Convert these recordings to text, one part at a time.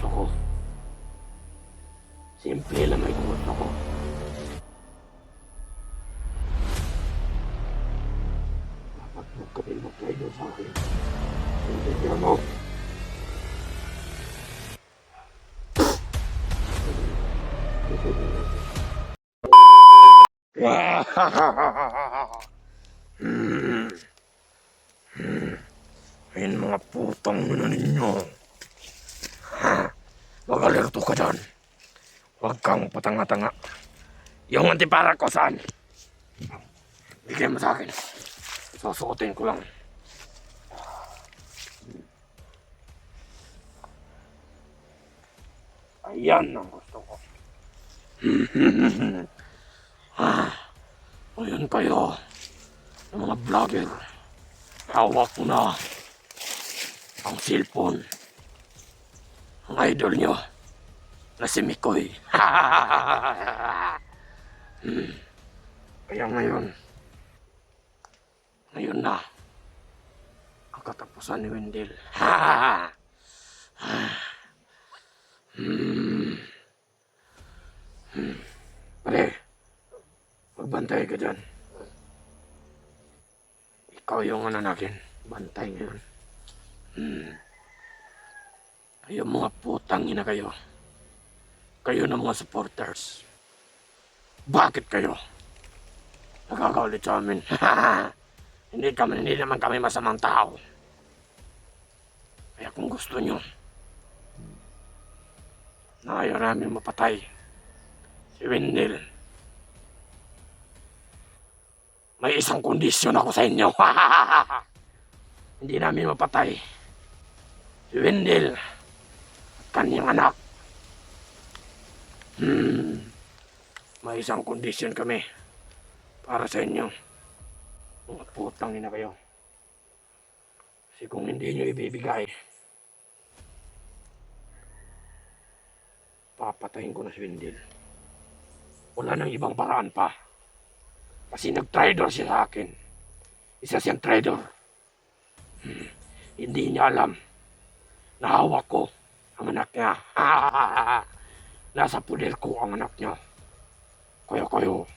gusto ko. Simple lang yung gusto ko. Dapat huwag ka din mag-traitor sa akin. Intindihan mo. Ayun mga putang ina ninyo. Mag-alerto ka dyan. Huwag kang patanga-tanga. Yung antipara ko saan? Bigay mo sa akin. Susuotin ko lang. Ayan ang gusto ko. Ayun kayo. Ng mga vlogger. Hawak ko na ang cellphone. Ang idol nyo na si Mikoy. Kaya ngayon na ang katapusan ni Wendell. Pare, magbantay ka dyan. Ikaw yung ano natin, bantay ngayon. Kayo mga putang ina kayo. Kayo na mga supporters. Bakit kayo nagkakaulit sa amin? Hindi naman kami masamang tao. Kaya kung gusto nyo na ayaw namin mapatay si Wendell, may isang kondisyon ako sa inyo. Hindi namin mapatay si Wendell at kanyang anak. May isang kondisyon kami para sa inyo. Mga putang ina kayo. Kasi kung hindi nyo ibibigay, papatayin ko na si Wendell. Wala nang ibang paraan pa. Kasi nag-traitor siya sa akin. Isa siyang traitor. Hindi niya alam na hawak ko ang anak niya. Nasa puder ko ang anak niya. Kaya kayo,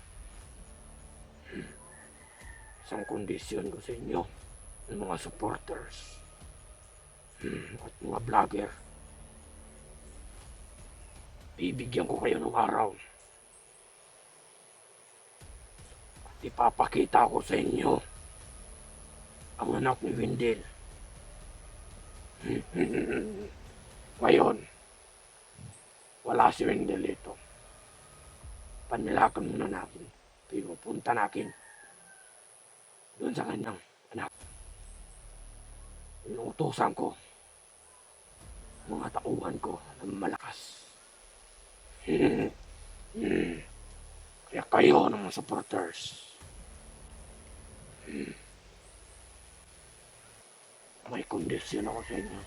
isang kondisyon ko sa inyo ng mga supporters at mga vlogger. Bibigyan ko kayo ng araw. At ipapakita ko sa inyo ang anak ni Wendell. Ngayon, wala si Wendell dito. Panilakan muna natin. Pinupunta natin doon sa kanyang anak. Inuutosan ko mga tauhan ko na malakas. Kaya kayo ng mga supporters, may kondisyon ako sa inyo.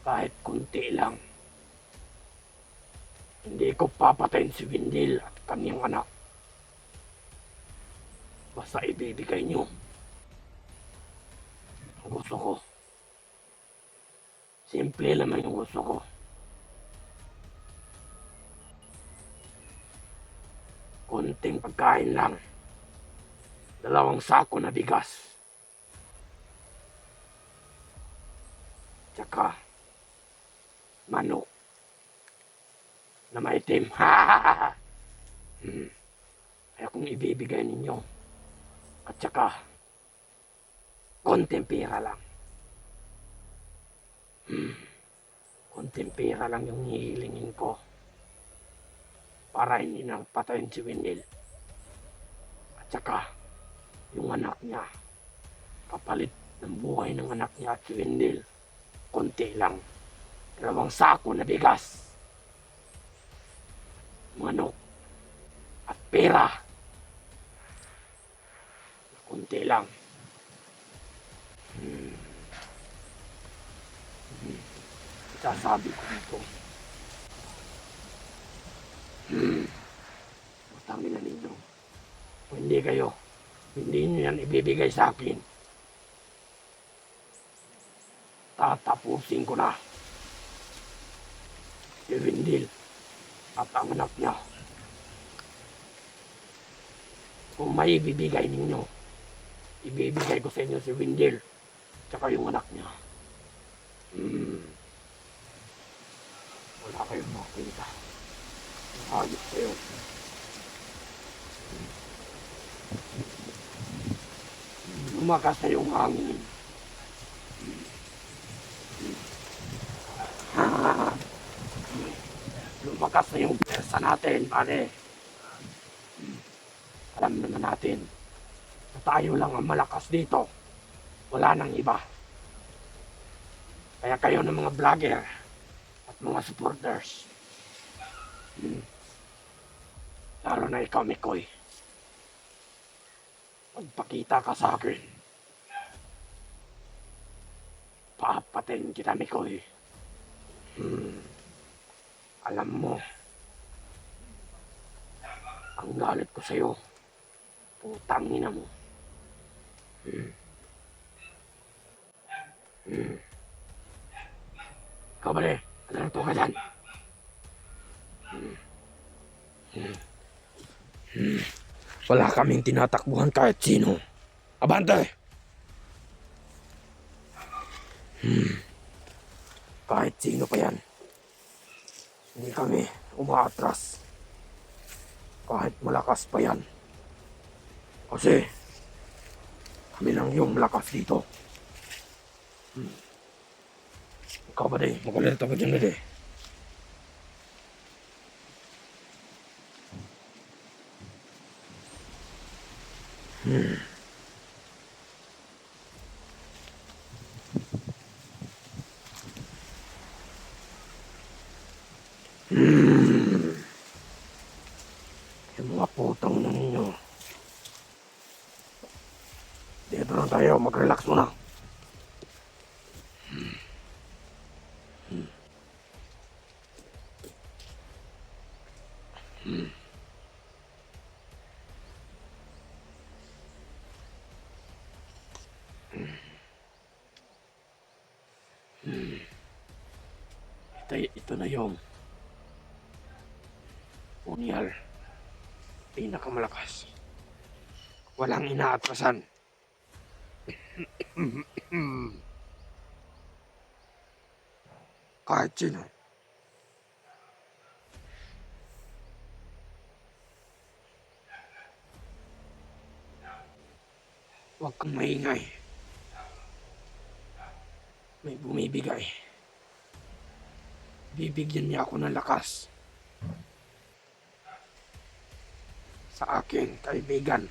Kahit kunti lang, hindi ko papatayin si Wendell at kanyang anak. Basta ibibigay nyo ang gusto ko. Simple naman yung gusto ko. Konting pagkain lang. 2 sako na bigas. Tsaka manok na maitim. Kaya kung ibibigay ninyo, at tsaka konting pera lang. Konting pera lang yung hihilingin ko para hindi nang patayin si Wendell. At tsaka yung anak niya, kapalit ng buhay ng anak niya at si Wendell, konti lang. 2 sako na bigas, manok, at pera. Konti lang. Sasabi ko ito. Matangin na ninyo. Kung hindi nyo yan ibibigay sa akin, Tatapusin ko na si Windil at ang anak niya. Kung may ibibigay ninyo, ibibigay ko sa inyo si Windil tsaka yung anak niya. Wala kayong makita. Ayos kayo. Lumakas na yung hangin. Lumakas na yung pwersa natin, pare. Alam naman natin na tayo lang ang malakas dito. Wala nang iba. Kaya kayo ng mga vlogger at mga supporters, lalo na ikaw, Mikoy, magpakita ka sa akin. Papatayin kita, Mikoy. Alam mo, ang galit ko sa'yo, putang ina mo. Ikaw ba ano to ka dyan? Wala kaming tinatakbuhan kahit sino. Abante! Kahit sino pa yan, hindi kami umaatras. Kahit malakas pa yan. Kasi kami lang yung malakas dito. Ikaw ba magalit ako dyan na Yung mga putang na ninyo. Dito lang tayo, mag-relax muna. Ito na yung unyal. Pinakamalakas. Walang inaatrasan. Kahit sino. Huwag kang maingay. May bumibigay. Bibigyan niya ako ng lakas. Sa aking kaibigan.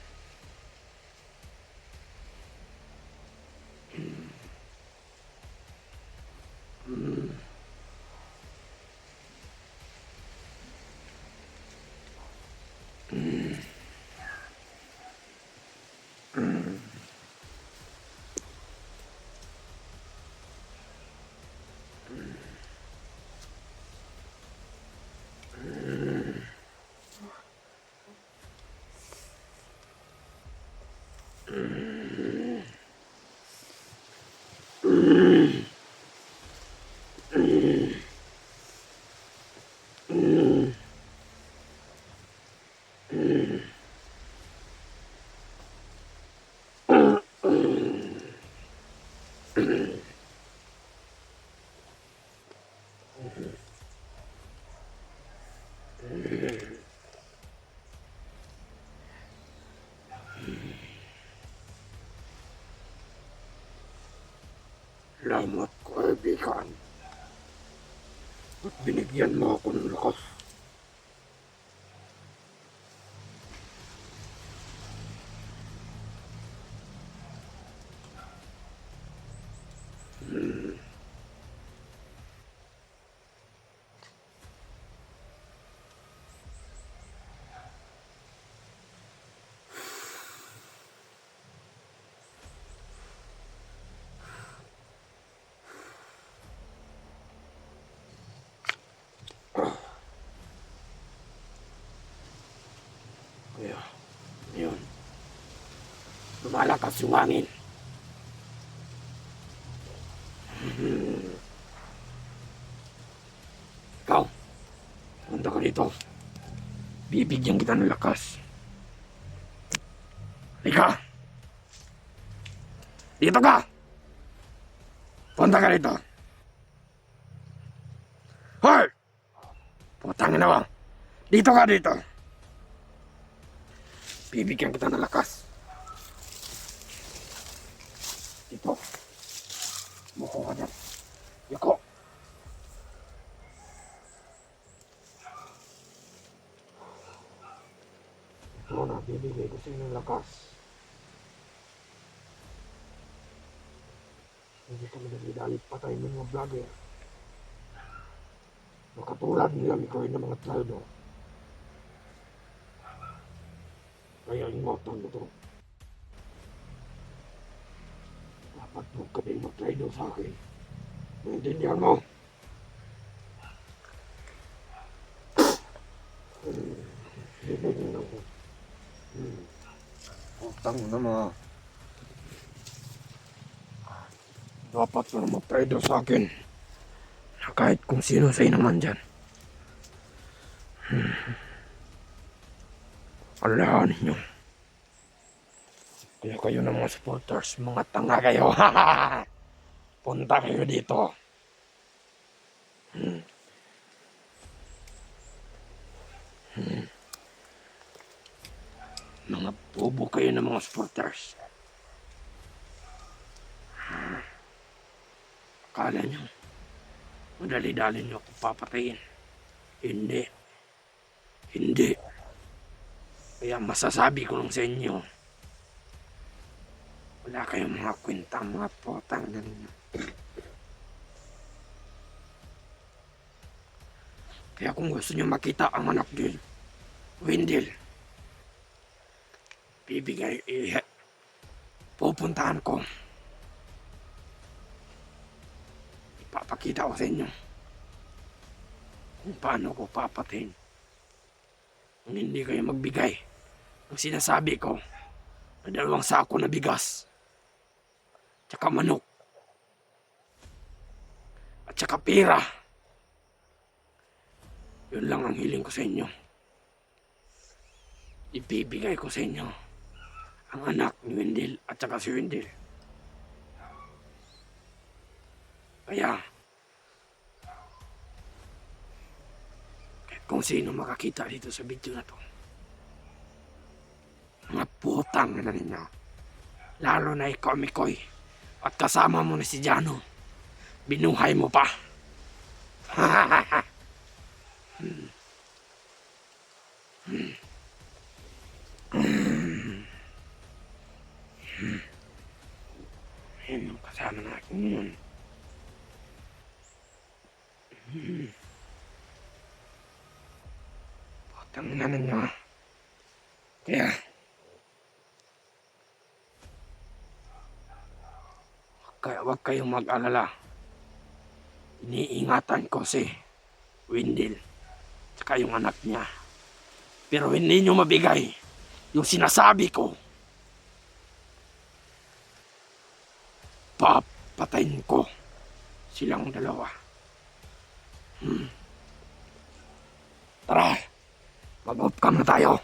Salamat, kaibigan. At binigyan mo ako ng lakas. Kaya, yun. Lumalakas yung hangin. dito. Bibigyan kita ng lakas. Halika! Dito ka! Punta ka dito. Hoy! Putang ina mo. Dito ka dito. Bibigyan kita ng lakas. Dito. Muko ka dyan. Yuko. Ito na, bibigay ko sa inyo ng lakas. Hindi kami nagdalit patay ng mga vlogger. Katulad nila ikaw ng mga traitor. Kaya ingatan mo to. Dapat huwag ka din mag-traitor sa akin. Naintindihan mo? Utang na mga. Dapat ka na mag-traitor sa akin. Na kahit kung sino sa'yo naman dyan. Alahan ninyo. Kaya kayo ng mga supporters, mga tanga kayo. Punta kayo dito. Mga bobo kayo ng mga supporters. Akala nyo, madali-dali nyo ako papatayin. Hindi. Hindi. Kaya masasabi ko lang sa inyo, wala kayong mga kwenta, mga potang na ninyo. Kaya kung gusto nyo makita ang anak din, Wendell, pupuntahan ko. Ipapakita ko sa inyo kung paano ko papatayin. Kung hindi kayo magbigay ng sinasabi ko na 2 sako na bigas, tsaka manok, at tsaka pera, yun lang ang hiling ko sa inyo. Ibibigay ko sa inyo ang anak ni Wendell at tsaka si Wendell. Kaya kung sino makakita dito sa video na to, mga putang na ninyo, lalo na ikaw, Mikoy, at kasama mo na si Jano, binuhay mo pa. Ayun yung kasama natin yun. Putang na ninyo. Kaya huwag kayong mag-alala. Iniingatan ko si Wendell tsaka yung anak niya. Pero hindi nyo mabigay yung sinasabi ko. Papatayin ko silang dalawa. Tara, mag-off cam na tayo.